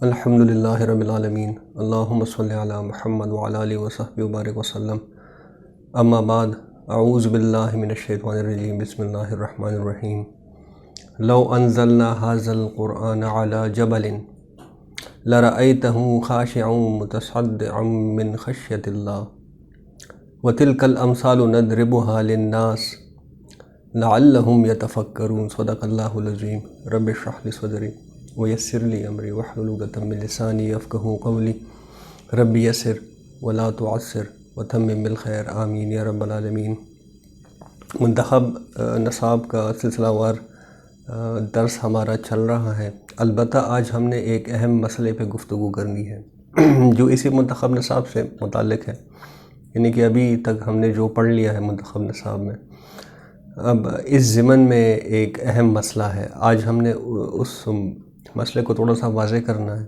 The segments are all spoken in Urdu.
الحمدللہ رب العالمین اللہم صلی علی محمد وعلی آلہ وصحبہ وبارک وسلم اما بعد اعوذ باللہ من الشیطان الرجیم بسم اللہ الرحمن الرحیم لو انزلنا هذا القرآن على جبل لرأيته خاشعا متصدعا من خشیۃ اللہ وتلک الامثال نضربها للناس لعلهم يتفکرون صدق اللہ العظیم رب اشرح لی صدری ویسر لی امری واحلل عقدۃ من لسانی یفقہوا قولی رب یسر ولا تعسر وتمم بالخیر آمین یا رب العالمین۔ منتخب نصاب کا سلسلہ وار درس ہمارا چل رہا ہے، البتہ آج ہم نے ایک اہم مسئلے پہ گفتگو کرنی ہے جو اسی منتخب نصاب سے متعلق ہے، یعنی کہ ابھی تک ہم نے جو پڑھ لیا ہے منتخب نصاب میں، اب اس ضمن میں ایک اہم مسئلہ ہے۔ آج ہم نے اس مسئلے کو تھوڑا سا واضح کرنا ہے،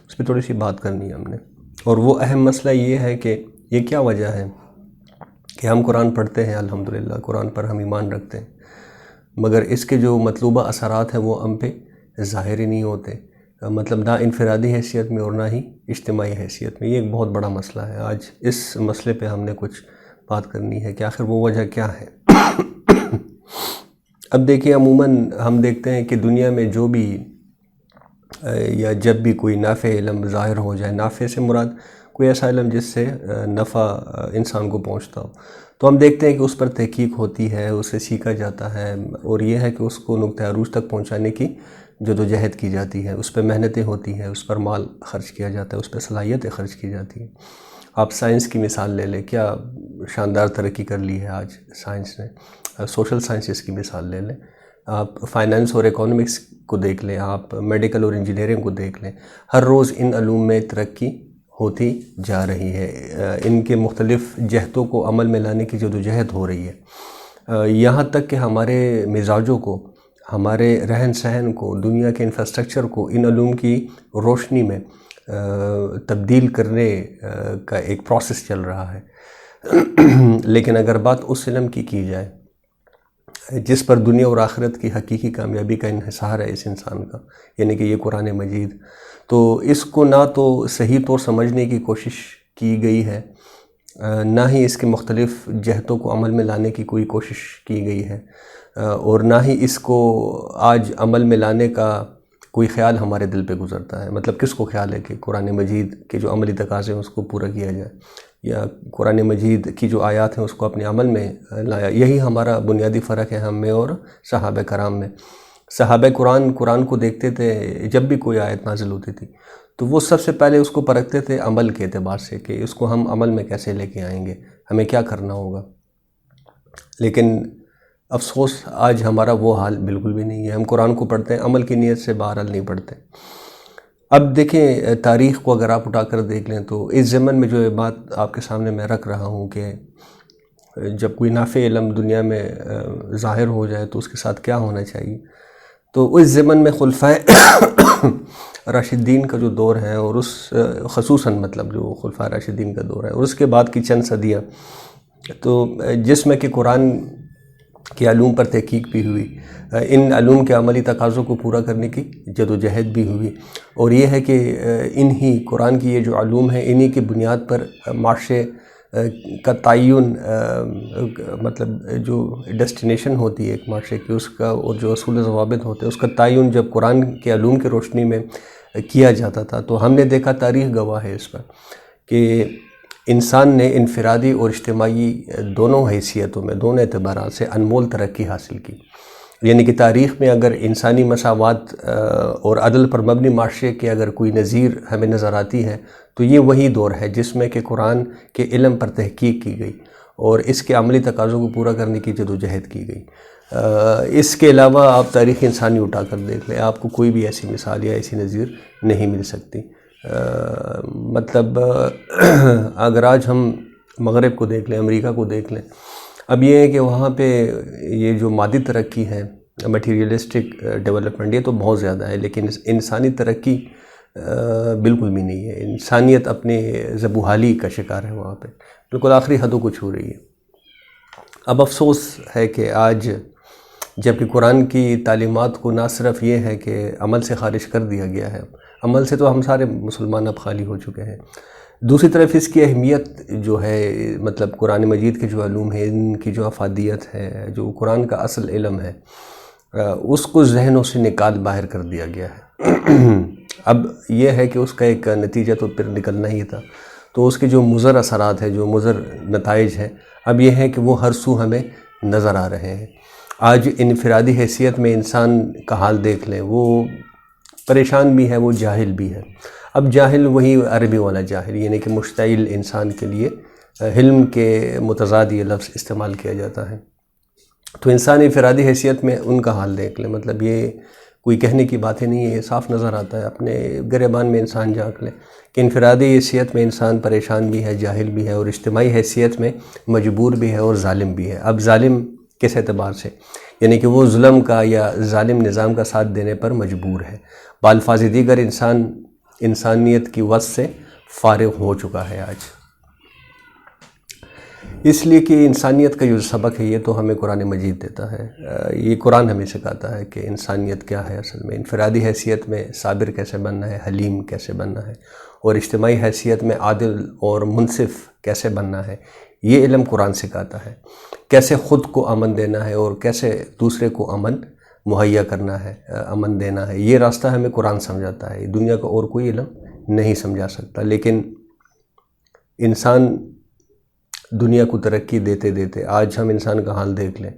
اس پہ تھوڑی سی بات کرنی ہے ہم نے، اور وہ اہم مسئلہ یہ ہے کہ یہ کیا وجہ ہے کہ ہم قرآن پڑھتے ہیں، الحمدللہ قرآن پر ہم ایمان رکھتے ہیں، مگر اس کے جو مطلوبہ اثرات ہیں وہ ہم پہ ظاہر ہی نہیں ہوتے، مطلب نہ انفرادی حیثیت میں اور نہ ہی اجتماعی حیثیت میں۔ یہ ایک بہت بڑا مسئلہ ہے، آج اس مسئلے پہ ہم نے کچھ بات کرنی ہے کہ آخر وہ وجہ کیا ہے۔ اب دیکھیں، عموماً ہم دیکھتے ہیں کہ دنیا میں جو بھی یا جب بھی کوئی نافع علم ظاہر ہو جائے، نافع سے مراد کوئی ایسا علم جس سے نفع انسان کو پہنچتا ہو، تو ہم دیکھتے ہیں کہ اس پر تحقیق ہوتی ہے، اسے سیکھا جاتا ہے، اور یہ ہے کہ اس کو نقطہ عروج تک پہنچانے کی جدوجہد کی جاتی ہے، اس پہ محنتیں ہوتی ہیں، اس پر مال خرچ کیا جاتا ہے، اس پہ صلاحیتیں خرچ کی جاتی ہیں۔ آپ سائنس کی مثال لے لیں، کیا شاندار ترقی کر لی ہے آج سائنس نے۔ سوشل سائنسز کی مثال لے لیں، آپ فائنانس اور اکانومکس کو دیکھ لیں، آپ میڈیکل اور انجینئرنگ کو دیکھ لیں، ہر روز ان علوم میں ترقی ہوتی جا رہی ہے، ان کے مختلف جہتوں کو عمل میں لانے کی جدوجہد ہو رہی ہے، یہاں تک کہ ہمارے مزاجوں کو، ہمارے رہن سہن کو، دنیا کے انفراسٹرکچر کو ان علوم کی روشنی میں تبدیل کرنے کا ایک پروسیس چل رہا ہے۔ لیکن اگر بات اس علم کی جائے جس پر دنیا اور آخرت کی حقیقی کامیابی کا انحصار ہے اس انسان کا، یعنی کہ یہ قرآن مجید، تو اس کو نہ تو صحیح طور سمجھنے کی کوشش کی گئی ہے، نہ ہی اس کے مختلف جہتوں کو عمل میں لانے کی کوئی کوشش کی گئی ہے، اور نہ ہی اس کو آج عمل میں لانے کا کوئی خیال ہمارے دل پہ گزرتا ہے۔ مطلب کس کو خیال ہے کہ قرآن مجید کے جو عملی تقاضے ہیں اس کو پورا کیا جائے، یا قرآن مجید کی جو آیات ہیں اس کو اپنے عمل میں لایا۔ یہی ہمارا بنیادی فرق ہے ہم میں اور صحابہ کرام میں۔ صحابہ قرآن کو دیکھتے تھے، جب بھی کوئی آیت نازل ہوتی تھی تو وہ سب سے پہلے اس کو پرکھتے تھے عمل کے اعتبار سے کہ اس کو ہم عمل میں کیسے لے کے آئیں گے، ہمیں کیا کرنا ہوگا۔ لیکن افسوس آج ہمارا وہ حال بالکل بھی نہیں ہے، ہم قرآن کو پڑھتے ہیں، عمل کی نیت سے بہرحال نہیں پڑھتے۔ اب دیکھیں، تاریخ کو اگر آپ اٹھا کر دیکھ لیں تو اس زمن میں جو بات آپ کے سامنے میں رکھ رہا ہوں کہ جب کوئی نافع علم دنیا میں ظاہر ہو جائے تو اس کے ساتھ کیا ہونا چاہیے، تو اس زمن میں خلفائے راشدین کا جو دور ہے، اور اس خصوصاً مطلب جو خلفائے راشدین کا دور ہے، اور اس کے بعد کی چند صدیاں، تو جس میں کہ قرآن کے علوم پر تحقیق بھی ہوئی، ان علوم کے عملی تقاضوں کو پورا کرنے کی جدوجہد بھی ہوئی، اور یہ ہے کہ انہی قرآن کی یہ جو علوم ہیں انہی کی بنیاد پر معاشرے کا تعین، مطلب جو ڈیسٹینیشن ہوتی ہے ایک معاشرے کی، اس کا اور جو اصول و ضوابط ہوتے ہیں اس کا تعین جب قرآن کے علوم کی روشنی میں کیا جاتا تھا، تو ہم نے دیکھا، تاریخ گواہ ہے اس پر، کہ انسان نے انفرادی اور اجتماعی دونوں حیثیتوں میں، دونوں اعتبارات سے انمول ترقی حاصل کی۔ یعنی کہ تاریخ میں اگر انسانی مساوات اور عدل پر مبنی معاشرے کے اگر کوئی نظیر ہمیں نظر آتی ہے تو یہ وہی دور ہے جس میں کہ قرآن کے علم پر تحقیق کی گئی اور اس کے عملی تقاضوں کو پورا کرنے کی جدوجہد کی گئی۔ اس کے علاوہ آپ تاریخ انسانی اٹھا کر دیکھ لیں، آپ کو کوئی بھی ایسی مثال یا ایسی نظیر نہیں مل سکتی۔ مطلب اگر آج ہم مغرب کو دیکھ لیں، امریکہ کو دیکھ لیں، اب یہ ہے کہ وہاں پہ یہ جو مادی ترقی ہے، میٹیریلسٹک ڈیولپمنٹ، یہ تو بہت زیادہ ہے، لیکن انسانی ترقی بالکل بھی نہیں ہے۔ انسانیت اپنے زبوحالی کا شکار ہے وہاں پہ، بالکل آخری حدوں کو چھو رہی ہے۔ اب افسوس ہے کہ آج جبکہ قرآن کی تعلیمات کو نہ صرف یہ ہے کہ عمل سے خارج کر دیا گیا ہے، عمل سے تو ہم سارے مسلمان اب خالی ہو چکے ہیں۔ دوسری طرف اس کی اہمیت جو ہے، مطلب قرآن مجید کے جو علوم ہیں، ان کی جو افادیت ہے، جو قرآن کا اصل علم ہے، اس کو ذہنوں سے نکال باہر کر دیا گیا ہے۔ اب یہ ہے کہ اس کا ایک نتیجہ تو پھر نکلنا ہی تھا، تو اس کے جو مضر اثرات ہیں، جو مضر نتائج ہیں، اب یہ ہے کہ وہ ہر سو ہمیں نظر آ رہے ہیں۔ آج انفرادی حیثیت میں انسان کا حال دیکھ لیں، وہ پریشان بھی ہے، وہ جاہل بھی ہے۔ اب جاہل وہی عربی والا جاہل، یعنی کہ مشتعل انسان کے لیے علم کے متضاد یہ لفظ استعمال کیا جاتا ہے۔ تو انسان انفرادی حیثیت میں ان کا حال دیکھ لیں، مطلب یہ کوئی کہنے کی باتیں نہیں ہے، یہ صاف نظر آتا ہے۔ اپنے گریبان میں انسان جھانک لیں کہ انفرادی حیثیت میں انسان پریشان بھی ہے، جاہل بھی ہے، اور اجتماعی حیثیت میں مجبور بھی ہے اور ظالم بھی ہے۔ اب ظالم کس اعتبار سے؟ یعنی کہ وہ ظلم کا یا ظالم نظام کا ساتھ دینے پر مجبور ہے۔ بالفاظ دیگر انسان انسانیت کی وصف سے فارغ ہو چکا ہے آج۔ اس لیے کہ انسانیت کا جو سبق ہے یہ تو ہمیں قرآن مجید دیتا ہے، یہ قرآن ہمیں سکھاتا ہے کہ انسانیت کیا ہے اصل میں، انفرادی حیثیت میں صابر کیسے بننا ہے، حلیم کیسے بننا ہے، اور اجتماعی حیثیت میں عادل اور منصف کیسے بننا ہے۔ یہ علم قرآن سکھاتا ہے، کیسے خود کو امن دینا ہے اور کیسے دوسرے کو امن مہیا کرنا ہے، امن دینا ہے۔ یہ راستہ ہمیں قرآن سمجھاتا ہے، دنیا کا اور کوئی علم نہیں سمجھا سکتا۔ لیکن انسان دنیا کو ترقی دیتے دیتے، آج ہم انسان کا حال دیکھ لیں،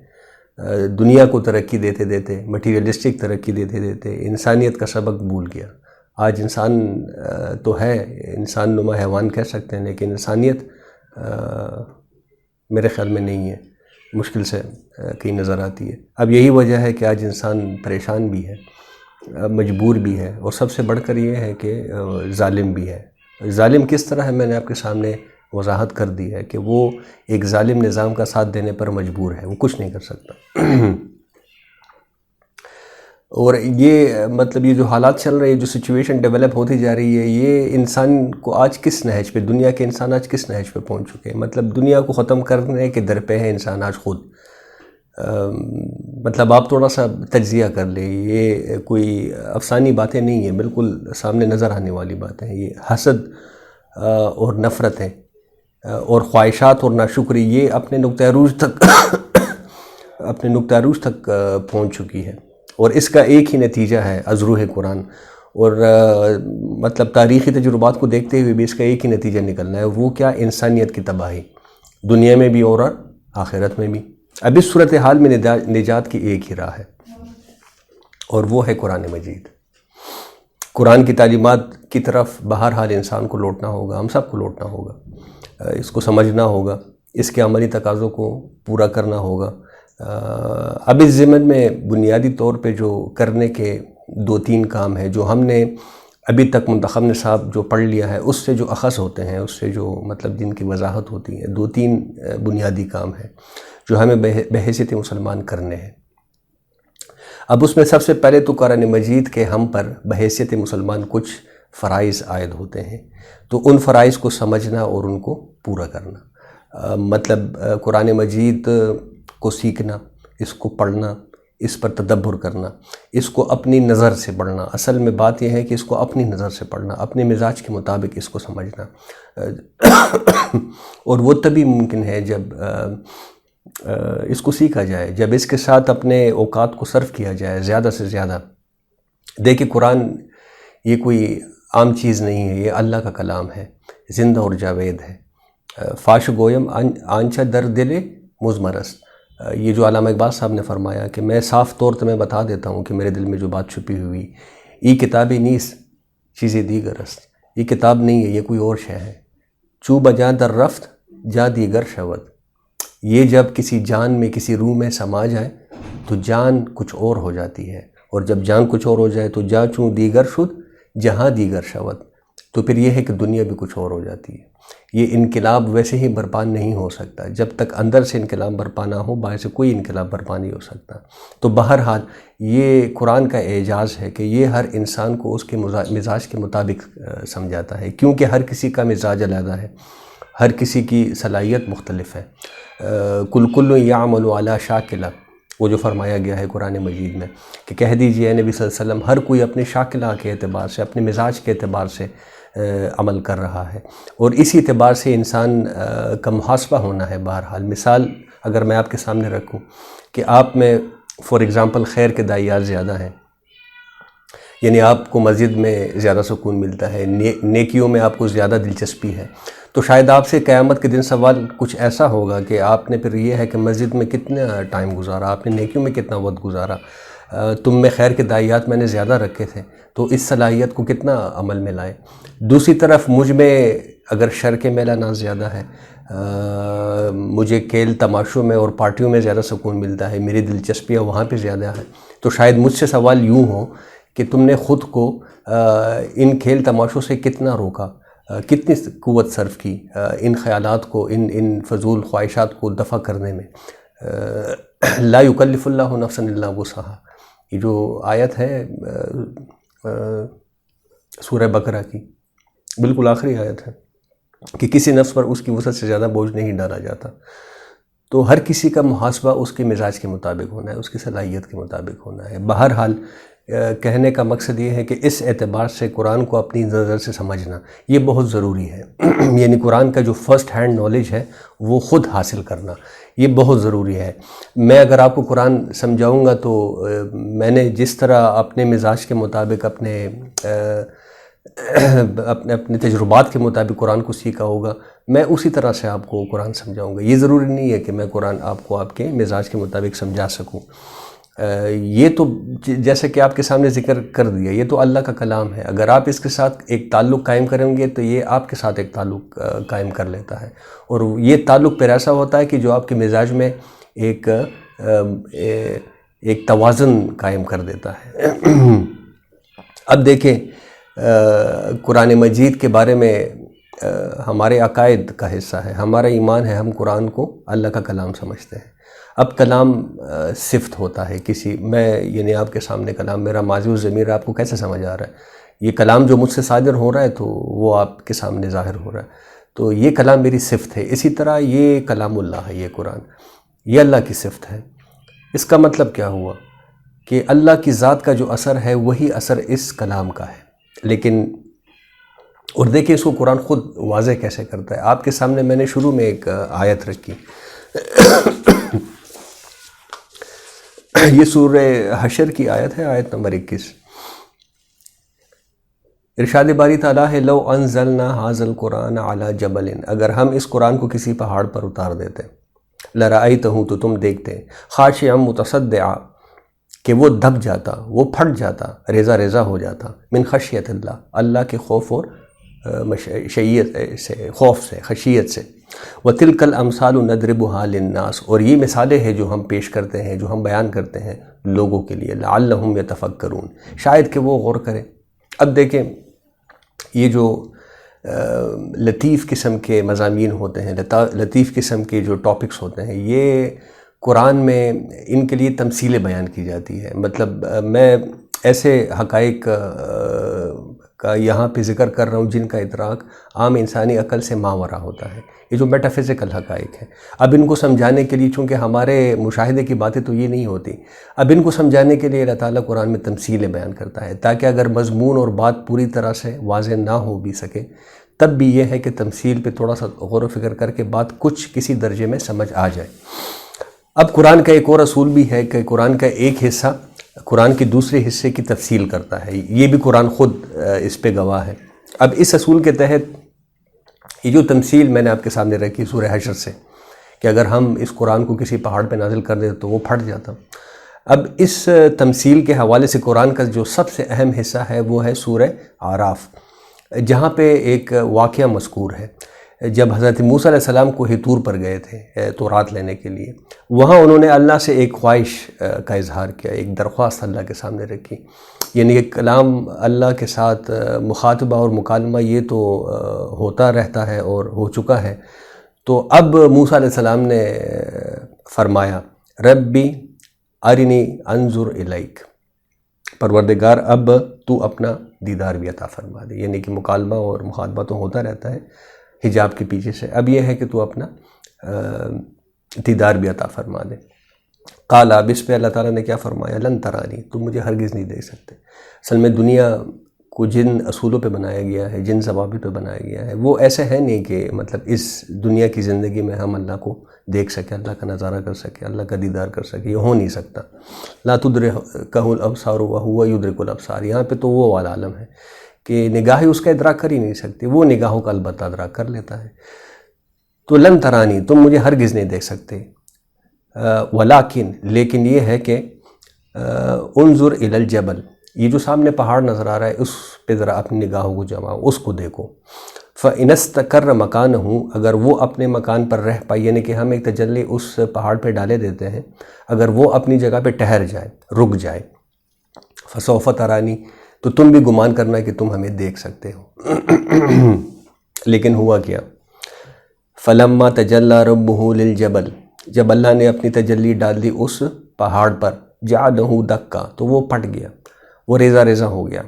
دنیا کو ترقی دیتے دیتے، مٹیریلسٹک ترقی دیتے دیتے انسانیت کا سبق بھول گیا۔ آج انسان تو ہے، انسان نما حیوان کہہ سکتے ہیں، لیکن انسانیت میرے خیال میں نہیں ہے، مشکل سے کہیں نظر آتی ہے۔ اب یہی وجہ ہے کہ آج انسان پریشان بھی ہے، مجبور بھی ہے، اور سب سے بڑھ کر یہ ہے کہ ظالم بھی ہے۔ ظالم کس طرح ہے، میں نے آپ کے سامنے وضاحت کر دی ہے کہ وہ ایک ظالم نظام کا ساتھ دینے پر مجبور ہے، وہ کچھ نہیں کر سکتا۔ اور یہ مطلب یہ جو حالات چل رہے ہیں، جو سچویشن ڈیولپ ہوتی جا رہی ہے، یہ انسان کو آج کس نہج پہ، دنیا کے انسان آج کس نہج پہ پہنچ چکے ہیں؟ مطلب دنیا کو ختم کرنے کے در پہ ہے انسان آج خود۔ مطلب آپ تھوڑا سا تجزیہ کر لیں، یہ کوئی افسانی باتیں نہیں ہیں، بالکل سامنے نظر آنے والی باتیں ہیں۔ یہ حسد اور نفرتیں اور خواہشات اور ناشکری یہ اپنے نقطہ عروج تک پہنچ چکی ہے، اور اس کا ایک ہی نتیجہ ہے ازروح قرآن، اور مطلب تاریخی تجربات کو دیکھتے ہوئے بھی اس کا ایک ہی نتیجہ نکلنا ہے، وہ کیا؟ انسانیت کی تباہی، دنیا میں بھی اور آخرت میں بھی۔ اب اس صورتحال میں نجات کی ایک ہی راہ ہے، اور وہ ہے قرآن مجید۔ قرآن کی تعلیمات کی طرف بہرحال انسان کو لوٹنا ہوگا، ہم سب کو لوٹنا ہوگا، اس کو سمجھنا ہوگا، اس کے عملی تقاضوں کو پورا کرنا ہوگا۔ اب اس ضمن میں بنیادی طور پہ جو کرنے کے 2-3 کام ہیں، جو ہم نے ابھی تک منتخب نصاب جو پڑھ لیا ہے اس سے جو اخذ ہوتے ہیں، اس سے جو مطلب جن کی وضاحت ہوتی ہے، 2-3 بنیادی کام ہیں جو ہمیں بحیثیت مسلمان کرنے ہیں۔ اب اس میں سب سے پہلے تو قرآن مجید کے ہم پر بحیثیت مسلمان کچھ فرائض عائد ہوتے ہیں، تو ان فرائض کو سمجھنا اور ان کو پورا کرنا، مطلب قرآن مجید کو سیکھنا، اس کو پڑھنا، اس پر تدبر کرنا، اس کو اپنی نظر سے پڑھنا۔ اصل میں بات یہ ہے کہ اس کو اپنی نظر سے پڑھنا، اپنے مزاج کے مطابق اس کو سمجھنا، اور وہ تبھی ممکن ہے جب اس کو سیکھا جائے، جب اس کے ساتھ اپنے اوقات کو صرف کیا جائے زیادہ سے زیادہ۔ دیکھیں قرآن یہ کوئی عام چیز نہیں ہے، یہ اللہ کا کلام ہے، زندہ اور جاوید ہے۔ فاش گویم آنچہ در دل مزمرست، یہ جو علامہ اقبال صاحب نے فرمایا کہ میں صاف طور تمہیں بتا دیتا ہوں کہ میرے دل میں جو بات چھپی ہوئی، ای کتابی نیس چیزیں دیگر است، یہ کتاب نہیں ہے، یہ کوئی اور شے ہے۔ چو بجا در رفت جا دیگر شود، یہ جب کسی جان میں، کسی روح میں سما جائے تو جان کچھ اور ہو جاتی ہے، اور جب جان کچھ اور ہو جائے تو جا چوں دیگر شد جہاں دیگر شود، تو پھر یہ ہے کہ دنیا بھی کچھ اور ہو جاتی ہے۔ یہ انقلاب ویسے ہی برپا نہیں ہو سکتا، جب تک اندر سے انقلاب برپا نہ ہو باہر سے کوئی انقلاب برپا نہیں ہو سکتا۔ تو بہرحال یہ قرآن کا اعجاز ہے کہ یہ ہر انسان کو اس کے مزاج کے مطابق سمجھاتا ہے، کیونکہ ہر کسی کا مزاج علیحدہ ہے، ہر کسی کی صلاحیت مختلف ہے۔ کل یعمل علی شاکلہ، وہ جو فرمایا گیا ہے قرآن مجید میں کہ کہہ دیجئے اے نبی صلی اللہ علیہ وسلم ہر کوئی اپنے شاکلہ کے اعتبار سے، اپنے مزاج کے اعتبار سے عمل کر رہا ہے، اور اسی اعتبار سے انسان کا محاسبہ ہونا ہے۔ بہرحال مثال اگر میں آپ کے سامنے رکھوں کہ آپ میں فار ایگزامپل خیر کے داعیات زیادہ ہیں، یعنی آپ کو مسجد میں زیادہ سکون ملتا ہے، نیکیوں میں آپ کو زیادہ دلچسپی ہے، تو شاید آپ سے قیامت کے دن سوال کچھ ایسا ہوگا کہ آپ نے پھر یہ ہے کہ مسجد میں کتنا ٹائم گزارا، آپ نے نیکیوں میں کتنا وقت گزارا، تم میں خیر کے داعیات میں نے زیادہ رکھے تھے، تو اس صلاحیت کو کتنا عمل میں لائے۔ دوسری طرف مجھ میں اگر شر کے میلانات زیادہ ہے، مجھے کھیل تماشوں میں اور پارٹیوں میں زیادہ سکون ملتا ہے، میری دلچسپیاں وہاں پہ زیادہ ہیں، تو شاید مجھ سے سوال یوں ہو کہ تم نے خود کو ان کھیل تماشوں سے کتنا روکا، کتنی قوت صرف کی ان خیالات کو، ان فضول خواہشات کو دفع کرنے میں۔ لا یکلف اللہ نفسا الا وسعہا، یہ جو آیت ہے سورہ بقرہ کی، بالکل آخری آیت ہے کہ کسی نفس پر اس کی وسعت سے زیادہ بوجھ نہیں ڈالا جاتا۔ تو ہر کسی کا محاسبہ اس کے مزاج کے مطابق ہونا ہے، اس کی صلاحیت کے مطابق ہونا ہے۔ بہرحال کہنے کا مقصد یہ ہے کہ اس اعتبار سے قرآن کو اپنی نظر سے سمجھنا یہ بہت ضروری ہے، یعنی قرآن کا جو فرسٹ ہینڈ نالج ہے وہ خود حاصل کرنا یہ بہت ضروری ہے۔ میں اگر آپ کو قرآن سمجھاؤں گا تو میں نے جس طرح اپنے مزاج کے مطابق اپنے تجربات کے مطابق قرآن کو سیکھا ہوگا، میں اسی طرح سے آپ کو قرآن سمجھاؤں گا۔ یہ ضروری نہیں ہے کہ میں قرآن آپ کو آپ کے مزاج کے مطابق سمجھا سکوں۔ یہ تو جیسے کہ آپ کے سامنے ذکر کر دیا، یہ تو اللہ کا کلام ہے، اگر آپ اس کے ساتھ ایک تعلق قائم کریں گے تو یہ آپ کے ساتھ ایک تعلق قائم کر لیتا ہے، اور یہ تعلق پھر ایسا ہوتا ہے کہ جو آپ کے مزاج میں ایک توازن قائم کر دیتا ہے۔ اب دیکھیں قرآن مجید کے بارے میں ہمارے عقائد کا حصہ ہے، ہمارا ایمان ہے، ہم قرآن کو اللہ کا کلام سمجھتے ہیں۔ اب کلام صفت ہوتا ہے یعنی آپ کے سامنے کلام میرا ماضی و ضمیر آپ کو کیسے سمجھ آ رہا ہے؟ یہ کلام جو مجھ سے صادر ہو رہا ہے تو وہ آپ کے سامنے ظاہر ہو رہا ہے، تو یہ کلام میری صفت ہے۔ اسی طرح یہ کلام اللہ ہے، یہ قرآن یہ اللہ کی صفت ہے۔ اس کا مطلب کیا ہوا کہ اللہ کی ذات کا جو اثر ہے وہی اثر اس کلام کا ہے۔ لیکن اور دیکھیں اس کو قرآن خود واضح کیسے کرتا ہے۔ آپ کے سامنے میں نے شروع میں ایک آیت رکھی، یہ سورہ حشر کی آیت ہے، آیت نمبر 21۔ ارشاد باری تعالیٰ ہے لو انزلنا ھذا القرآن علی جبل، اگر ہم اس قرآن کو کسی پہاڑ پر اتار دیتے، لرأیتہ تو تم دیکھتے، خاشعا متصدعا کہ وہ دب جاتا، وہ پھٹ جاتا، ریزہ ریزہ ہو جاتا، من خشیت اللہ، اللہ کے خوف اور خوف سے، خشیت سے۔ وَتِلْكَ الْأَمْثَالُ نَضْرِبُهَا لِلنَّاسِ، اور یہ مثالیں ہیں جو ہم پیش کرتے ہیں، جو ہم بیان کرتے ہیں لوگوں کے لیے، لَعَلَّهُمْ يَتَفَكَّرُونَ، شاید کہ وہ غور کریں۔ اب دیکھیں یہ جو لطیف قسم کے مضامین ہوتے ہیں، لطیف قسم کے جو ٹاپکس ہوتے ہیں، یہ قرآن میں ان کے لیے تمثیلیں بیان کی جاتی ہے۔ مطلب میں ایسے حقائق کا یہاں پہ ذکر کر رہا ہوں جن کا ادراک عام انسانی عقل سے ماورا ہوتا ہے، یہ جو میٹا فزیکل حقائق ہیں۔ اب ان کو سمجھانے کے لیے، چونکہ ہمارے مشاہدے کی باتیں تو یہ نہیں ہوتی، اب ان کو سمجھانے کے لیے اللہ تعالیٰ قرآن میں تمثیلیں بیان کرتا ہے، تاکہ اگر مضمون اور بات پوری طرح سے واضح نہ ہو بھی سکے تب بھی یہ ہے کہ تمثیل پہ تھوڑا سا غور و فکر کر کے بات کچھ کسی درجے میں سمجھ آ جائے۔ اب قرآن کا ایک اور اصول بھی ہے کہ قرآن کا ایک حصہ قرآن کے دوسرے حصے کی تفصیل کرتا ہے، یہ بھی قرآن خود اس پہ گواہ ہے۔ اب اس اصول کے تحت یہ جو تمثیل میں نے آپ کے سامنے رکھی سورہ حشر سے، کہ اگر ہم اس قرآن کو کسی پہاڑ پہ نازل کر دیتے تو وہ پھٹ جاتا، اب اس تمثیل کے حوالے سے قرآن کا جو سب سے اہم حصہ ہے وہ ہے سورہ اعراف، جہاں پہ ایک واقعہ مذکور ہے۔ جب حضرت موسیٰ علیہ السلام کو طور پر گئے تھے تورات لینے کے لیے، وہاں انہوں نے اللہ سے ایک خواہش کا اظہار کیا، ایک درخواست اللہ کے سامنے رکھی، یعنی کہ کلام اللہ کے ساتھ مخاطبہ اور مکالمہ یہ تو ہوتا رہتا ہے اور ہو چکا ہے۔ تو اب موسیٰ علیہ السلام نے فرمایا ربی ارنی انظر الیک، پروردگار اب تو اپنا دیدار بھی عطا فرما دے، یعنی کہ مکالمہ اور مخاطبہ تو ہوتا رہتا ہے حجاب کے پیچھے سے، اب یہ ہے کہ تو اپنا دیدار بھی عطا فرما دے۔ قال، اب اس پہ اللہ تعالیٰ نے کیا فرمایا؟ لن ترانی، تم مجھے ہرگز نہیں دیکھ سکتے۔ اصل میں دنیا کو جن اصولوں پہ بنایا گیا ہے، جن ضوابط پہ بنایا گیا ہے، وہ ایسے ہے نہیں کہ مطلب اس دنیا کی زندگی میں ہم اللہ کو دیکھ سکیں، اللہ کا نظارہ کر سکیں، اللہ کا دیدار کر سکیں، یہ ہو نہیں سکتا۔ لا تدرکہ الابصار وہو یدرک الابصار، یہاں پہ تو وہ والا عالم ہے کہ نگاہیں اس کا ادراک کر ہی نہیں سکتی، وہ نگاہوں کا البتہ ادراک کر لیتا ہے۔ تو لن ترانی، تم مجھے ہرگز نہیں دیکھ سکتے، ولیکن، لیکن یہ ہے کہ انظر الی الجبل، یہ جو سامنے پہاڑ نظر آ رہا ہے اس پہ ذرا اپنی نگاہوں کو جماؤ، اس کو دیکھو۔ فَإِنَ اسْتَقَرَّ مَكَانَهُ، اگر وہ اپنے مکان پر رہ پائے، یعنی کہ ہم ایک تجلی اس پہاڑ پہ ڈالے دیتے ہیں، اگر وہ اپنی جگہ پہ ٹھہر جائے، رک جائے، فَسَوْفَ تَرَانِي، تو تم بھی گمان کرنا کہ تم ہمیں دیکھ سکتے ہو۔ لیکن ہوا کیا؟ فَلَمَّا تَجَلَّى رَبُّهُ لِلْجَبَلِ، جب اللہ نے اپنی تجلی ڈال دی اس پہاڑ پر، جَعَلَهُ دَكًّا، تو وہ پھٹ گیا، وہ ریزہ ریزہ ہو گیا۔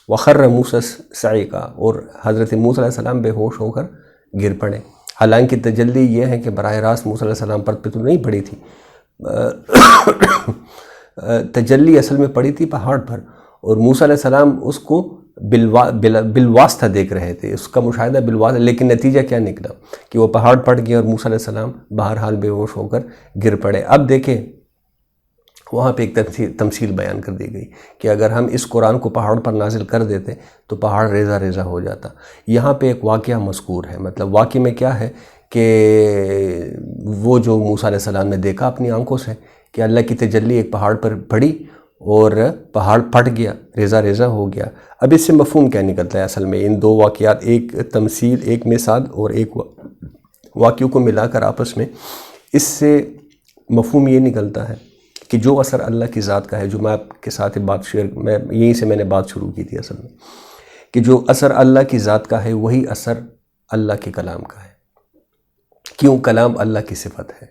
وَخَرَّ مُوسَىٰ صَعِقًا، اور حضرت موسیٰ علیہ السلام بے ہوش ہو کر گر پڑے۔ حالانکہ تجلی یہ ہے کہ براہ راست موسیٰ علیہ السلام پر تو نہیں پڑی تھی، تجلی اصل میں پڑی تھی پہاڑ پر، اور موسیٰ علیہ السلام اس کو بالواسطہ دیکھ رہے تھے، اس کا مشاہدہ بالواسطہ، لیکن نتیجہ کیا نکلا کہ وہ پہاڑ پھٹ گیا اور موسیٰ علیہ السلام بہرحال بے ہوش ہو کر گر پڑے۔ اب دیکھیں وہاں پہ ایک تمثیل بیان کر دی گئی کہ اگر ہم اس قرآن کو پہاڑ پر نازل کر دیتے تو پہاڑ ریزہ ریزہ ہو جاتا۔ یہاں پہ ایک واقعہ مذکور ہے، مطلب واقعے میں کیا ہے کہ وہ جو موسیٰ علیہ السلام نے دیکھا اپنی آنکھوں سے کہ اللہ کی تجلی ایک پہاڑ پر پڑی اور پہاڑ پھٹ گیا، ریزہ ریزہ ہو گیا۔ اب اس سے مفہوم کیا نکلتا ہے؟ اصل میں ان دو واقعات، ایک تمثیل، ایک مثال اور ایک واقعوں کو ملا کر آپس میں، اس سے مفہوم یہ نکلتا ہے کہ جو اثر اللہ کی ذات کا ہے، جو میں آپ کے ساتھ بات یہیں سے میں نے بات شروع کی تھی اصل میں، کہ جو اثر اللہ کی ذات کا ہے وہی اثر اللہ کے کلام کا ہے۔ کیوں؟ کلام اللہ کی صفت ہے،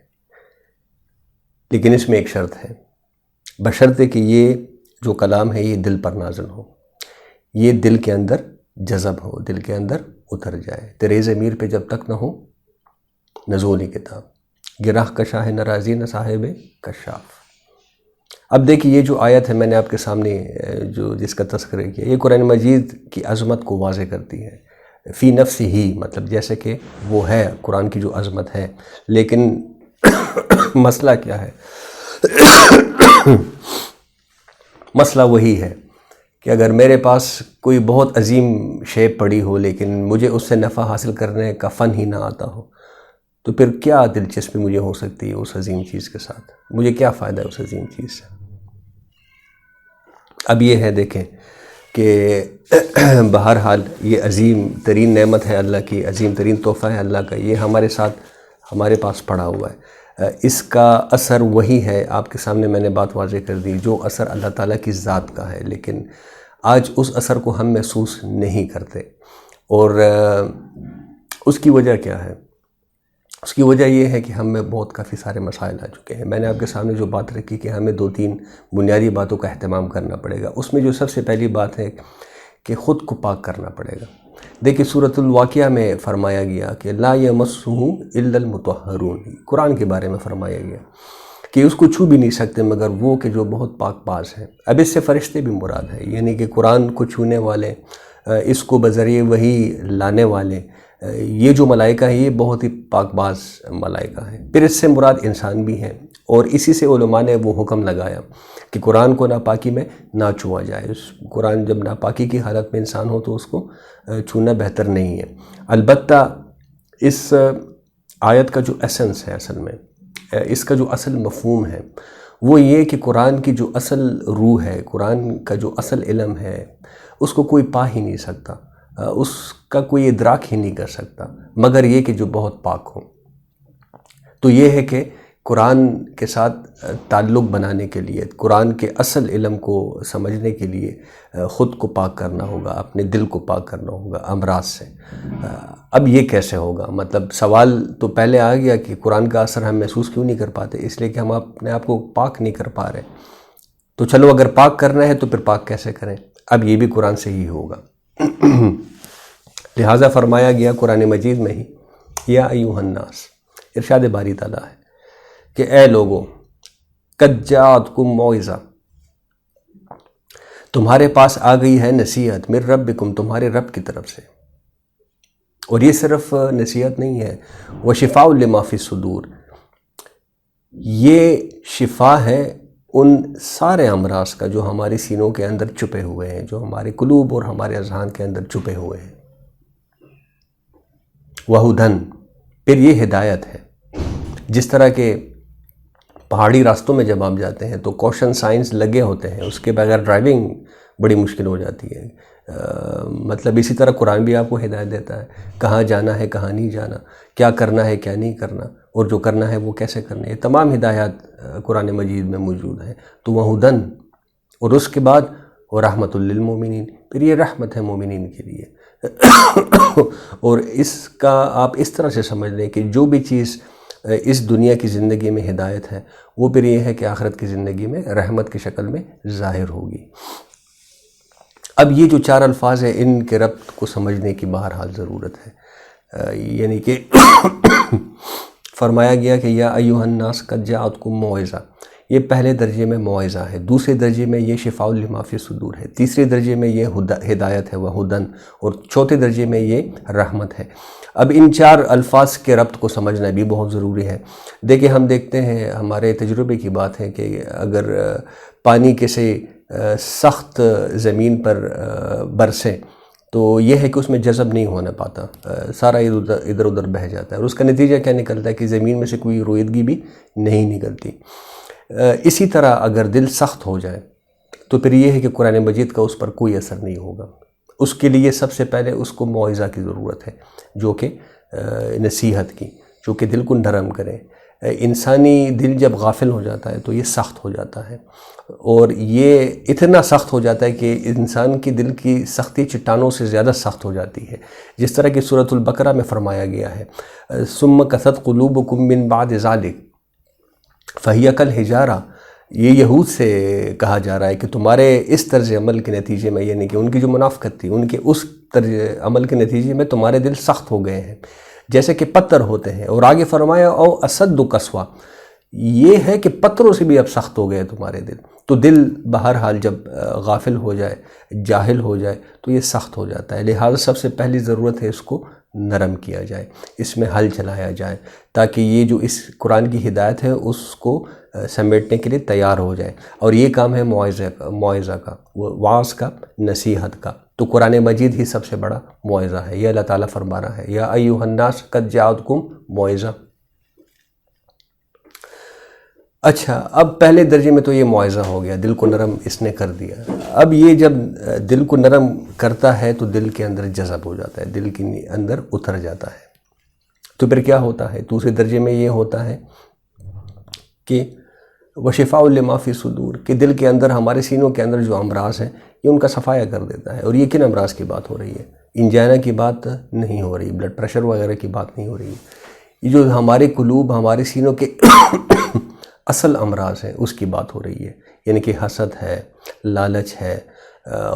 لیکن اس میں ایک شرط ہے، بشرطے کہ یہ جو کلام ہے یہ دل پر نازل ہو، یہ دل کے اندر جذب ہو، دل کے اندر اتر جائے۔ تیرے ضمیر پہ جب تک نہ ہو نزولی کتاب، گراہ کشا ہے ناراضی نہ صاحب کشاف۔ اب دیکھیے یہ جو آیت ہے میں نے آپ کے سامنے جس کا تذکرہ کیا، یہ قرآن مجید کی عظمت کو واضح کرتی ہے، فی نفس ہی، مطلب جیسے کہ وہ ہے قرآن کی جو عظمت ہے، لیکن مسئلہ کیا ہے؟ مسئلہ وہی ہے کہ اگر میرے پاس کوئی بہت عظیم شے پڑی ہو لیکن مجھے اس سے نفع حاصل کرنے کا فن ہی نہ آتا ہو، تو پھر کیا دلچسپی مجھے ہو سکتی ہے اس عظیم چیز کے ساتھ؟ مجھے کیا فائدہ ہے اس عظیم چیز سے؟ اب یہ ہے دیکھیں کہ بہرحال یہ عظیم ترین نعمت ہے اللہ کی، عظیم ترین تحفہ ہے اللہ کا، یہ ہمارے ساتھ ہمارے پاس پڑا ہوا ہے۔ اس کا اثر وہی ہے، آپ کے سامنے میں نے بات واضح کر دی، جو اثر اللہ تعالیٰ کی ذات کا ہے، لیکن آج اس اثر کو ہم محسوس نہیں کرتے۔ اور اس کی وجہ کیا ہے؟ اس کی وجہ یہ ہے کہ ہم میں بہت کافی سارے مسائل آ چکے ہیں۔ میں نے آپ کے سامنے جو بات رکھی کہ ہمیں 2-3 بنیادی باتوں کا اہتمام کرنا پڑے گا، اس میں جو سب سے پہلی بات ہے کہ خود کو پاک کرنا پڑے گا۔ دیکھیں سورۃ الواقعہ میں فرمایا گیا کہ لا یمسہ الا المطہرون، قرآن کے بارے میں فرمایا گیا کہ اس کو چھو بھی نہیں سکتے مگر وہ کہ جو بہت پاک باز ہیں۔ اب اس سے فرشتے بھی مراد ہیں، یعنی کہ قرآن کو چھونے والے، اس کو بذریعہ وحی لانے والے، یہ جو ملائکہ ہیں یہ بہت ہی پاک باز ملائکہ ہیں۔ پھر اس سے مراد انسان بھی ہیں، اور اسی سے علماء نے وہ حکم لگایا کہ قرآن کو ناپاکی میں نہ چھوا جائے۔ قرآن جب ناپاکی کی حالت میں انسان ہو تو اس کو چھونا بہتر نہیں ہے۔ البتہ اس آیت کا جو ایسنس ہے، اصل میں اس کا جو اصل مفہوم ہے وہ یہ کہ قرآن کی جو اصل روح ہے، قرآن کا جو اصل علم ہے، اس کو کوئی پا ہی نہیں سکتا، اس کا کوئی ادراک ہی نہیں کر سکتا مگر یہ کہ جو بہت پاک ہو۔ تو یہ ہے کہ قرآن کے ساتھ تعلق بنانے کے لیے، قرآن کے اصل علم کو سمجھنے کے لیے خود کو پاک کرنا ہوگا، اپنے دل کو پاک کرنا ہوگا امراض سے۔ اب یہ کیسے ہوگا؟ مطلب سوال تو پہلے آ گیا کہ قرآن کا اثر ہم محسوس کیوں نہیں کر پاتے؟ اس لیے کہ ہم اپنے آپ کو پاک نہیں کر پا رہے۔ تو چلو اگر پاک کرنا ہے تو پھر پاک کیسے کریں؟ اب یہ بھی قرآن سے ہی ہوگا۔ لہٰذا فرمایا گیا قرآن مجید میں ہی، یا ایھا الناس، ارشاد باری تعالیٰ ہے کہ اے لوگو، قد جاءتکم موعظہ، تمہارے پاس آ گئی ہے نصیحت، من ربکم، تمہارے رب کی طرف سے۔ اور یہ صرف نصیحت نہیں ہے، وشفاء لما فی الصدور، یہ شفا ہے ان سارے امراض کا جو ہمارے سینوں کے اندر چھپے ہوئے ہیں، جو ہمارے قلوب اور ہمارے اذہان کے اندر چھپے ہوئے ہیں۔ وہدن، پھر یہ ہدایت ہے۔ جس طرح کہ پہاڑی راستوں میں جب آپ جاتے ہیں تو کوشن سائنس لگے ہوتے ہیں، اس کے بغیر ڈرائیونگ بڑی مشکل ہو جاتی ہے۔ مطلب اسی طرح قرآن بھی آپ کو ہدایت دیتا ہے، کہاں جانا ہے کہاں نہیں جانا، کیا کرنا ہے کیا نہیں کرنا، اور جو کرنا ہے وہ کیسے کرنا ہے، یہ تمام ہدایات قرآن مجید میں موجود ہیں۔ تو وہدن، اور اس کے بعد ورحمۃ للمومنین، پھر یہ رحمت ہے مومنین کے لیے۔ اور اس کا آپ اس طرح سے سمجھ لیں کہ جو بھی چیز اس دنیا کی زندگی میں ہدایت ہے، وہ پھر یہ ہے کہ آخرت کی زندگی میں رحمت کی شکل میں ظاہر ہوگی۔ اب یہ جو چار الفاظ ہیں، ان کے ربط کو سمجھنے کی بہرحال ضرورت ہے۔ یعنی کہ فرمایا گیا کہ یا ایھا الناس قد جاءتکم موعظہ، یہ پہلے درجے میں موعظہ ہے، دوسرے درجے میں یہ شفاء لما فی الصدور ہے، تیسرے درجے میں یہ ہدایت ہے وہدن، اور چوتھے درجے میں یہ رحمت ہے۔ اب ان چار الفاظ کے ربط کو سمجھنا بھی بہت ضروری ہے۔ دیکھیں، ہم دیکھتے ہیں، ہمارے تجربے کی بات ہے کہ اگر پانی کسی سخت زمین پر برسے تو یہ ہے کہ اس میں جذب نہیں ہونا پاتا، سارا ادھر ادھر بہہ جاتا ہے، اور اس کا نتیجہ کیا نکلتا ہے کہ زمین میں سے کوئی رویدگی بھی نہیں نکلتی۔ اسی طرح اگر دل سخت ہو جائے تو پھر یہ ہے کہ قرآن مجید کا اس پر کوئی اثر نہیں ہوگا۔ اس کے لیے سب سے پہلے اس کو موعظہ کی ضرورت ہے، جو کہ نصیحت کی، جو کہ دل کو نرم کرے۔ انسانی دل جب غافل ہو جاتا ہے تو یہ سخت ہو جاتا ہے، اور یہ اتنا سخت ہو جاتا ہے کہ انسان کی دل کی سختی چٹانوں سے زیادہ سخت ہو جاتی ہے، جس طرح کہ سورۃ البقرہ میں فرمایا گیا ہے ثم قست قلوبکم من بعد ذلک فہی کالحجارہ۔ یہ یہود سے کہا جا رہا ہے کہ تمہارے اس طرز عمل کے نتیجے میں، یعنی کہ ان کی جو منافقت تھی، ان کے اس طرز عمل کے نتیجے میں تمہارے دل سخت ہو گئے ہیں جیسے کہ پتھر ہوتے ہیں۔ اور آگے فرمایا او اشد قسوہ، یہ ہے کہ پتھروں سے بھی اب سخت ہو گئے تمہارے دل۔ تو دل بہرحال جب غافل ہو جائے، جاہل ہو جائے تو یہ سخت ہو جاتا ہے، لہٰذا سب سے پہلی ضرورت ہے اس کو نرم کیا جائے، اس میں حل چلایا جائے، تاکہ یہ جو اس قرآن کی ہدایت ہے اس کو سمیٹنے کے لیے تیار ہو جائے۔ اور یہ کام ہے موعظہ کا، وعظ کا، نصیحت کا۔ تو قرآن مجید ہی سب سے بڑا موعظہ ہے۔ یہ اللہ تعالیٰ فرما رہا ہے یا ایھا الناس قد جاءتکم موعظہ۔ اچھا، اب پہلے درجے میں تو یہ موعظہ ہو گیا، دل کو نرم اس نے کر دیا۔ اب یہ جب دل کو نرم کرتا ہے تو دل کے اندر جذب ہو جاتا ہے، دل کے اندر اتر جاتا ہے۔ تو پھر کیا ہوتا ہے؟ دوسرے درجے میں یہ ہوتا ہے کہ وشفاء لما فی الصدور، کہ دل کے اندر، ہمارے سینوں کے اندر جو امراض ہیں یہ ان کا صفایا کر دیتا ہے۔ اور یہ کن امراض کی بات ہو رہی ہے؟ انجائنا کی بات نہیں ہو رہی، بلڈ پریشر وغیرہ کی بات نہیں ہو رہی، یہ جو ہمارے قلوب، ہمارے سینوں کے اصل امراض ہیں اس کی بات ہو رہی ہے۔ یعنی کہ حسد ہے، لالچ ہے،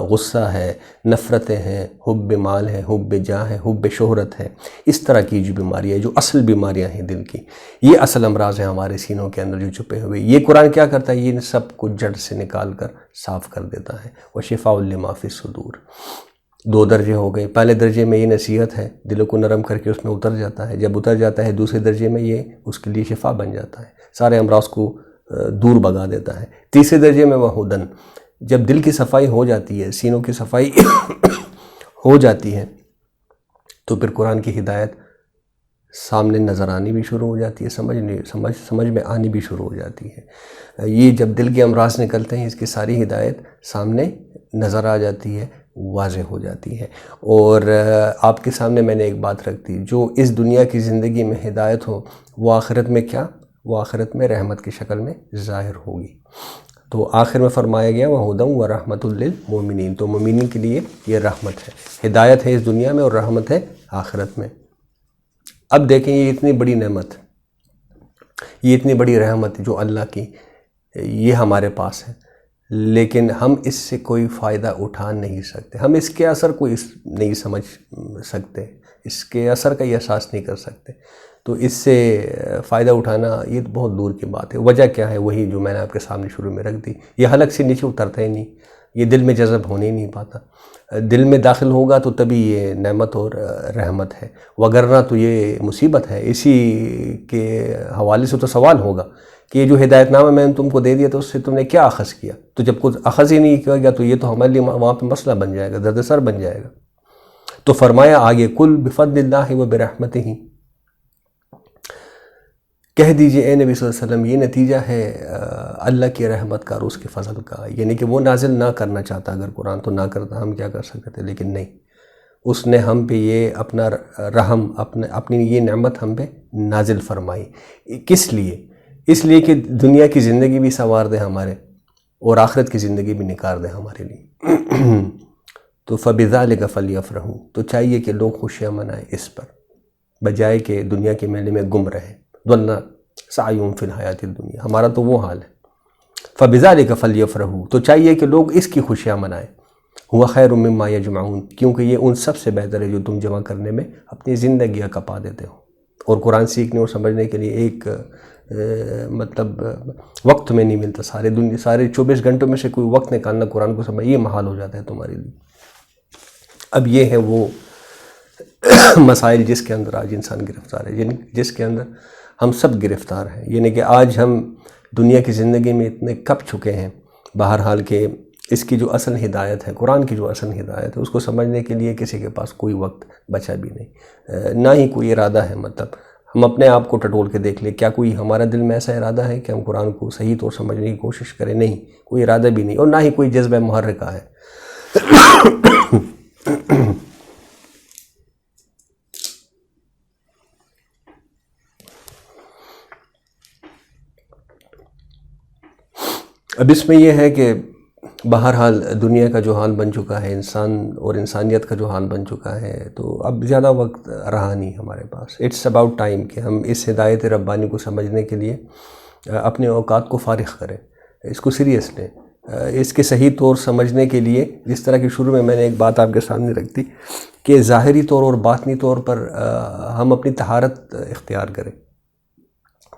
غصہ ہے، نفرتیں ہیں، حب مال ہے، حب جاہ ہے، حب شہرت ہے، اس طرح کی جو بیماریاں، جو اصل بیماریاں ہیں دل کی، یہ اصل امراض ہیں ہمارے سینوں کے اندر جو چھپے ہوئے۔ یہ قرآن کیا کرتا ہے؟ یہ سب کو جڑ سے نکال کر صاف کر دیتا ہے۔ وشفاء لما فی الصدور۔ دو درجے ہو گئے۔ پہلے درجے میں یہ نصیحت ہے، دل کو نرم کر کے اس میں اتر جاتا ہے، جب اتر جاتا ہے دوسرے درجے میں یہ اس کے لیے شفا بن جاتا ہے، سارے امراض کو دور بھگا دیتا ہے۔ تیسرے درجے میں وہدن، جب دل کی صفائی ہو جاتی ہے، سینوں کی صفائی ہو جاتی ہے، تو پھر قرآن کی ہدایت سامنے نظر آنی بھی شروع ہو جاتی ہے، سمجھ میں آنی بھی شروع ہو جاتی ہے۔ یہ جب دل کے امراض نکلتے ہیں، اس کی ساری ہدایت سامنے نظر آ جاتی ہے، واضح ہو جاتی ہے۔ اور آپ کے سامنے میں نے ایک بات رکھ دی، جو اس دنیا کی زندگی میں ہدایت ہو، وہ آخرت میں کیا؟ وہ آخرت میں رحمت کی شکل میں ظاہر ہوگی۔ تو آخر میں فرمایا گیا وَهُدًى وَرَحْمَةٌ لِّلْمُؤْمِنِينَ، تو مومنین کے لیے یہ رحمت ہے، ہدایت ہے اس دنیا میں اور رحمت ہے آخرت میں۔ اب دیکھیں، یہ اتنی بڑی نعمت، یہ اتنی بڑی رحمت جو اللہ کی، یہ ہمارے پاس ہے، لیکن ہم اس سے کوئی فائدہ اٹھا نہیں سکتے، ہم اس کے اثر کو نہیں سکتے، اس کے اثر کا یہ احساس نہیں کر سکتے، تو اس سے فائدہ اٹھانا یہ بہت دور کی بات ہے۔ وجہ کیا ہے؟ وہی جو میں نے آپ کے سامنے شروع میں رکھ دی، یہ حلق سے نیچے اترتا ہی نہیں، یہ دل میں جذب ہونے ہی نہیں پاتا۔ دل میں داخل ہوگا تو تبھی یہ نعمت اور رحمت ہے، وگرنہ تو یہ مصیبت ہے۔ اسی کے حوالے سے تو سوال ہوگا کہ یہ جو ہدایت نامہ میں نے تم کو دے دیا تو اس سے تم نے کیا اخذ کیا؟ تو جب کچھ اخذ ہی نہیں کیا گیا تو یہ تو ہمارے لیے وہاں پہ مسئلہ بن جائے گا، درد سر بن جائے گا۔ تو فرمایا آگے، قل بفضل اللہ و برحمتہ، کہہ دیجئے اے نبی صلی اللہ علیہ وسلم یہ نتیجہ ہے اللہ کی رحمت کا اور اس کے فضل کا، یعنی کہ وہ نازل نہ کرنا چاہتا اگر قرآن تو نہ کرتا، ہم کیا کر سکتے تھے، لیکن نہیں، اس نے ہم پہ یہ اپنا رحم، اپنی یہ نعمت ہم پہ نازل فرمائی۔ کس لیے؟ اس لیے کہ دنیا کی زندگی بھی سنوار دے ہمارے اور آخرت کی زندگی بھی نکار دے ہمارے لیے۔ تو فَبِذَلِكَ فَلْيَفْرَحُوا، تو چاہیے کہ لوگ خوشیاں منائیں اس پر، بجائے کہ دنیا کے میلے میں گم رہیں۔ ضَلَّ سَعْيُهُمْ فِي الْحَيَاةِ الدُّنْيَا، ہمارا تو وہ حال ہے۔ فَبِذَلِكَ فَلْيَفْرَحُوا، تو چاہیے کہ لوگ اس کی خوشیاں منائیں۔ هُوَ خَيْرٌ مِّمَّا يَجْمَعُونَ، کیونکہ یہ ان سب سے بہتر ہے جو تم جمع کرنے میں اپنی زندگیاں کپا دیتے ہو۔ اور قرآن سیکھنے اور سمجھنے کے لیے ایک مطلب وقت میں نہیں ملتا، سارے 24 گھنٹوں میں سے کوئی وقت نکالنا قرآن کو سمجھ، یہ محال ہو جاتا ہے تمہارے لیے۔ اب یہ ہے وہ مسائل جس کے اندر آج انسان گرفتار ہے، یعنی جس کے اندر ہم سب گرفتار ہیں، یعنی کہ آج ہم دنیا کی زندگی میں اتنے کپ چکے ہیں بہرحال کہ اس کی جو اصل ہدایت ہے، قرآن کی جو اصل ہدایت ہے، اس کو سمجھنے کے لیے کسی کے پاس کوئی وقت بچا بھی نہیں، نہ ہی کوئی ارادہ ہے۔ مطلب ہم اپنے آپ کو ٹٹول کے دیکھ لیں، کیا کوئی ہمارا دل میں ایسا ارادہ ہے کہ ہم قرآن کو صحیح طور سمجھنے کی کوشش کریں؟ نہیں، کوئی ارادہ بھی نہیں، اور نہ ہی کوئی جذبہ محرکہ ہے۔ اب اس میں یہ ہے کہ بہرحال دنیا کا جو حال بن چکا ہے، انسان اور انسانیت کا جو حال بن چکا ہے، تو اب زیادہ وقت رہا نہیں ہمارے پاس۔ اٹس اباؤٹ ٹائم کہ ہم اس ہدایت ربانی کو سمجھنے کے لیے اپنے اوقات کو فارغ کریں، اس کو سیریس لیں، اس کے صحیح طور سمجھنے کے لیے جس طرح کہ شروع میں نے ایک بات آپ کے سامنے رکھ دی کہ ظاہری طور اور باطنی طور پر ہم اپنی طہارت اختیار کریں۔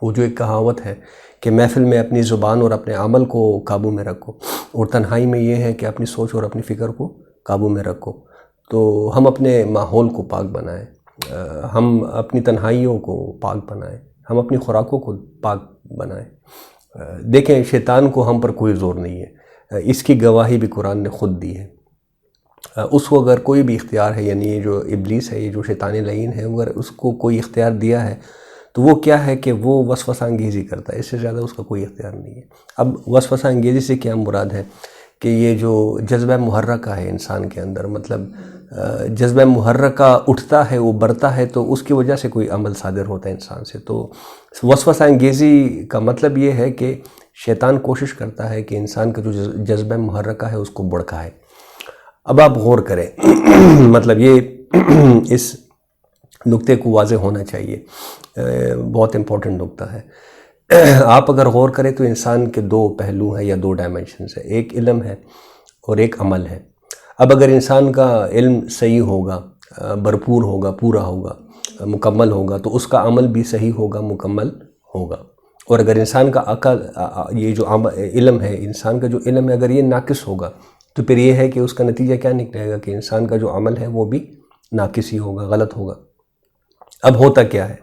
وہ جو ایک کہاوت ہے کہ محفل میں اپنی زبان اور اپنے عمل کو قابو میں رکھو، اور تنہائی میں یہ ہے کہ اپنی سوچ اور اپنی فکر کو قابو میں رکھو۔ تو ہم اپنے ماحول کو پاک بنائیں، ہم اپنی تنہائیوں کو پاک بنائیں، ہم اپنی خوراکوں کو پاک بنائیں۔ دیکھیں، شیطان کو ہم پر کوئی زور نہیں ہے، اس کی گواہی بھی قرآن نے خود دی ہے۔ اس کو اگر کوئی بھی اختیار ہے، یعنی یہ جو ابلیس ہے، یہ جو شیطان لعین ہے، اگر اس کو کوئی اختیار دیا ہے تو وہ کیا ہے کہ وہ وسوسہ انگیزی کرتا ہے، اس سے زیادہ اس کا کوئی اختیار نہیں ہے۔ اب وسوسہ انگیزی سے کیا مراد ہے کہ یہ جو جذبہ محرکہ ہے انسان کے اندر، مطلب جذبہ محرکہ اٹھتا ہے، وہ بڑھتا ہے، تو اس کی وجہ سے کوئی عمل صادر ہوتا ہے انسان سے۔ تو وسوسہ انگیزی کا مطلب یہ ہے کہ شیطان کوشش کرتا ہے کہ انسان کا جو جذبہ محرکہ ہے اس کو بڑھائے۔ اب آپ غور کریں، مطلب یہ اس نقطے کو واضح ہونا چاہیے، بہت امپورٹنٹ نقطہ ہے۔ آپ اگر غور کریں تو انسان کے دو پہلو ہیں یا دو ڈائمنشنز ہیں، ایک علم ہے اور ایک عمل ہے۔ اب اگر انسان کا علم صحیح ہوگا، بھرپور ہوگا، پورا ہوگا، مکمل ہوگا، تو اس کا عمل بھی صحیح ہوگا، مکمل ہوگا۔ اور اگر انسان کا عقل، یہ جو علم ہے، انسان کا جو علم ہے، اگر یہ ناقص ہوگا تو پھر یہ ہے کہ اس کا نتیجہ کیا نکلے گا کہ انسان کا جو عمل ہے وہ بھی ناقص ہی ہوگا، غلط ہوگا۔ اب ہوتا کیا ہے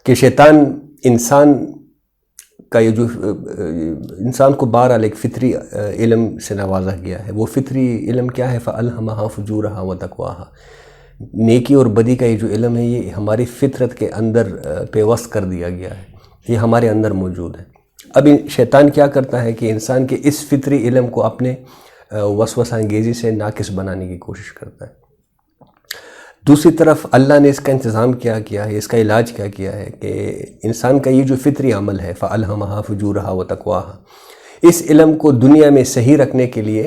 کہ شیطان انسان کا یہ جو انسان کو بہرحال ایک فطری علم سے نوازا گیا ہے، وہ فطری علم کیا ہے؟ فَأَلْهَمَهَا فُجُورَهَا وَتَقْوَاهَا، نیکی اور بدی کا یہ جو علم ہے یہ ہماری فطرت کے اندر پیوست کر دیا گیا ہے، یہ ہمارے اندر موجود ہے۔ اب شیطان کیا کرتا ہے کہ انسان کے اس فطری علم کو اپنے وسوسہ انگیزی سے ناقص بنانے کی کوشش کرتا ہے۔ دوسری طرف اللہ نے اس کا انتظام کیا ہے، اس کا علاج کیا ہے کہ انسان کا یہ جو فطری عمل ہے فَأَلْهَمَهَا فُجُورَهَا وَتَقْوَاهَا، اس علم کو دنیا میں صحیح رکھنے کے لیے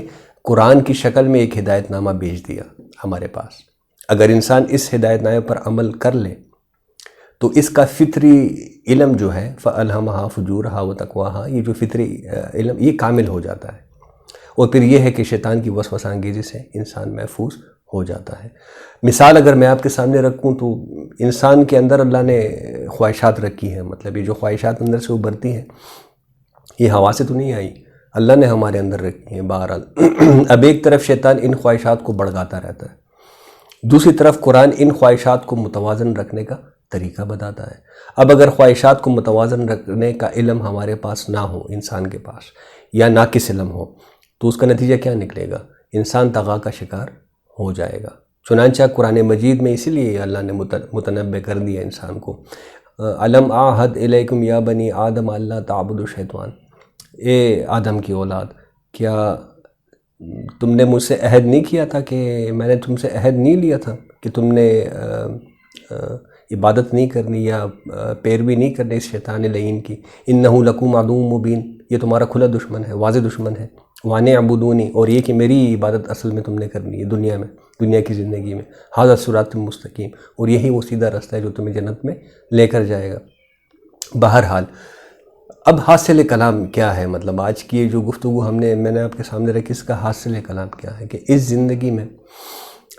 قرآن کی شکل میں ایک ہدایت نامہ بھیج دیا ہمارے پاس۔ اگر انسان اس ہدایت نامے پر عمل کر لے تو اس کا فطری علم جو ہے فَأَلْهَمَهَا فُجُورَهَا وَتَقْوَاهَا، یہ جو فطری علم یہ کامل ہو جاتا ہے، اور پھر یہ ہے کہ شیطان کی وسوسہ انگیزی سے انسان محفوظ ہو جاتا ہے۔ مثال اگر میں آپ کے سامنے رکھوں تو انسان کے اندر اللہ نے خواہشات رکھی ہیں، مطلب یہ جو خواہشات اندر سے ابھرتی ہیں یہ ہوا سے تو نہیں آئی، اللہ نے ہمارے اندر رکھی ہیں بہرحال۔ اب ایک طرف شیطان ان خواہشات کو بڑھاتا رہتا ہے، دوسری طرف قرآن ان خواہشات کو متوازن رکھنے کا طریقہ بتاتا ہے۔ اب اگر خواہشات کو متوازن رکھنے کا علم ہمارے پاس نہ ہو، انسان کے پاس، یا ناقص علم ہو، تو اس کا نتیجہ کیا نکلے گا؟ انسان طغا کا شکار ہو جائے گا۔ چنانچہ قرآن مجید میں اسی لیے اللہ نے متنبہ کر دیا انسان کو، الم اعہد الیکم یا بنی آدم اللہ تعبدوا الشیطان، اے آدم کی اولاد، کیا تم نے مجھ سے عہد نہیں کیا تھا، کہ میں نے تم سے عہد نہیں لیا تھا کہ تم نے عبادت نہیں کرنی یا پیروی نہیں کرنی اس شیطان لعین کی، انہ لکم عدو مبین، یہ تمہارا کھلا دشمن ہے، واضح دشمن ہے، وان اعبدونی، اور یہ کہ میری عبادت اصل میں تم نے کرنی ہے دنیا میں، دنیا کی زندگی میں، ھذا صراط مستقیم، اور یہی وہ سیدھا راستہ ہے جو تمہیں جنت میں لے کر جائے گا۔ بہرحال اب حاصل کلام کیا ہے؟ مطلب آج کی یہ جو گفتگو میں نے آپ کے سامنے رکھی، اس کا حاصل کلام کیا ہے؟ کہ اس زندگی میں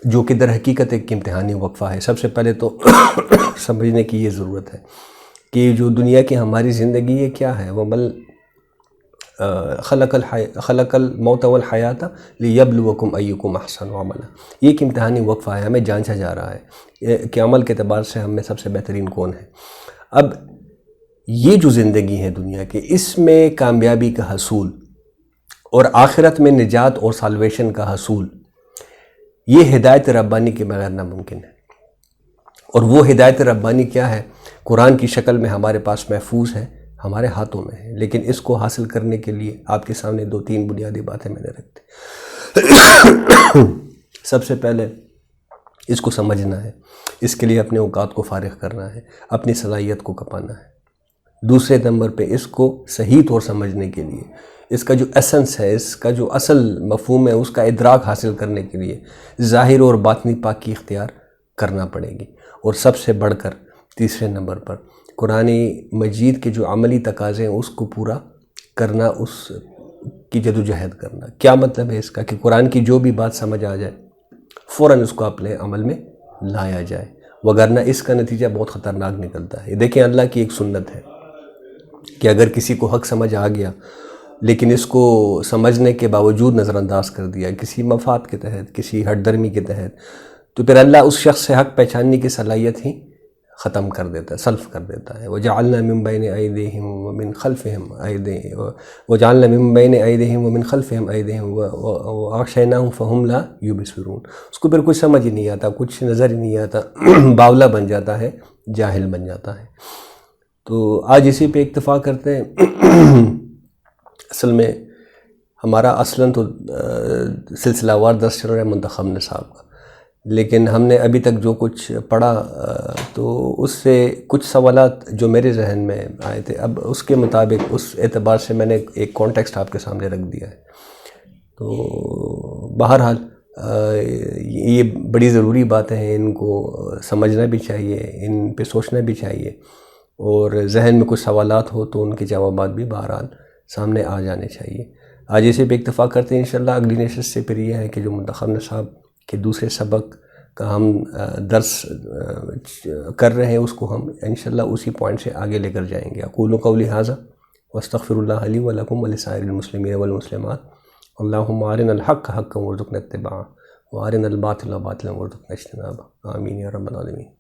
جو کہ در حقیقت ایک امتحانی وقفہ ہے، سب سے پہلے تو سمجھنے کی یہ ضرورت ہے کہ جو دنیا کی ہماری زندگی ہے کیا ہے، وہ بل خلق الموت والحیات لیبلوکم ایکم احسن عملا، یہ ایک امتحانی وقفہ ہے، ہمیں جانچا جا رہا ہے کہ عمل کے اعتبار سے ہم میں سب سے بہترین کون ہے۔ اب یہ جو زندگی ہے دنیا کے، اس میں کامیابی کا حصول اور آخرت میں نجات اور سالویشن کا حصول، یہ ہدایت ربانی کے بغیر ناممکن ہے۔ اور وہ ہدایت ربانی کیا ہے؟ قرآن کی شکل میں ہمارے پاس محفوظ ہے، ہمارے ہاتھوں میں ہے، لیکن اس کو حاصل کرنے کے لیے آپ کے سامنے 2-3 بنیادی باتیں میں نے رکھ دی۔ سب سے پہلے اس کو سمجھنا ہے، اس کے لیے اپنے اوقات کو فارغ کرنا ہے، اپنی صلاحیت کو کھپانا ہے۔ دوسرے نمبر پہ اس کو صحیح طور سمجھنے کے لیے، اس کا جو ایسنس ہے، اس کا جو اصل مفہوم ہے، اس کا ادراک حاصل کرنے کے لیے ظاہر اور باطنی پاکی اختیار کرنا پڑے گی۔ اور سب سے بڑھ کر تیسرے نمبر پر قرآن مجید کے جو عملی تقاضے ہیں اس کو پورا کرنا، اس کی جدوجہد کرنا۔ کیا مطلب ہے اس کا؟ کہ قرآن کی جو بھی بات سمجھ آ جائے فوراً اس کو اپنے عمل میں لایا جائے، وگرنہ اس کا نتیجہ بہت خطرناک نکلتا ہے۔ دیکھیں اللہ کی ایک سنت ہے کہ اگر کسی کو حق سمجھ آ گیا لیکن اس کو سمجھنے کے باوجود نظر انداز کر دیا کسی مفاد کے تحت، کسی ہٹ درمی کے تحت، تو پھر اللہ اس شخص سے حق پہچاننے کی صلاحیت ہی ختم کر دیتا ہے، سلف کر دیتا ہے۔ وَجَعَلْنَا مِن بَيْنِ أَيْدِيهِمْ وَمِنْ خَلْفِهِمْ وَجَعَلْنَا مِن بَيْنِ أَيْدِيهِمْ وَمِنْ خَلْفِهِمْ أَيْدِيهِمْ وَأَغْشَيْنَاهُمْ فَهُمْ لَا يُبْصِرُونَ، اس کو پھر کچھ سمجھ ہی نہیں آتا، کچھ نظر ہی نہیں آتا، باولا بن جاتا ہے، جاہل بن جاتا ہے۔ تو آج اسی پہ اکتفا کرتے ہیں۔ اصل میں ہمارا اصلاً تو سلسلہ وار درس چل رہا ہے منتخب نصاب کا، لیکن ہم نے ابھی تک جو کچھ پڑھا تو اس سے کچھ سوالات جو میرے ذہن میں آئے تھے، اب اس کے مطابق اس اعتبار سے میں نے ایک کانٹیکسٹ آپ کے سامنے رکھ دیا ہے۔ تو بہرحال یہ بڑی ضروری باتیں ہیں، ان کو سمجھنا بھی چاہیے، ان پہ سوچنا بھی چاہیے، اور ذہن میں کچھ سوالات ہو تو ان کے جوابات بھی بہرحال سامنے آ جانے چاہیے۔ آج اسے پہ اکتفا کرتے ہیں، انشاءاللہ اگلی نشست سے پھر یہ ہے کہ جو منتخب نصاب کے دوسرے سبق کا ہم درس کر رہے ہیں اس کو ہم انشاءاللہ اسی پوائنٹ سے آگے لے کر جائیں گے۔ اقول قولی ھذا واستغفر اللہ لی ولکم ولسائر المسلمین والمسلمات، اللہم ارنا الحق حقا وارزقنا اتباعہ وارنا الباطل باطلا وارزقنا اجتنابہ، آمین یا رب العالمین۔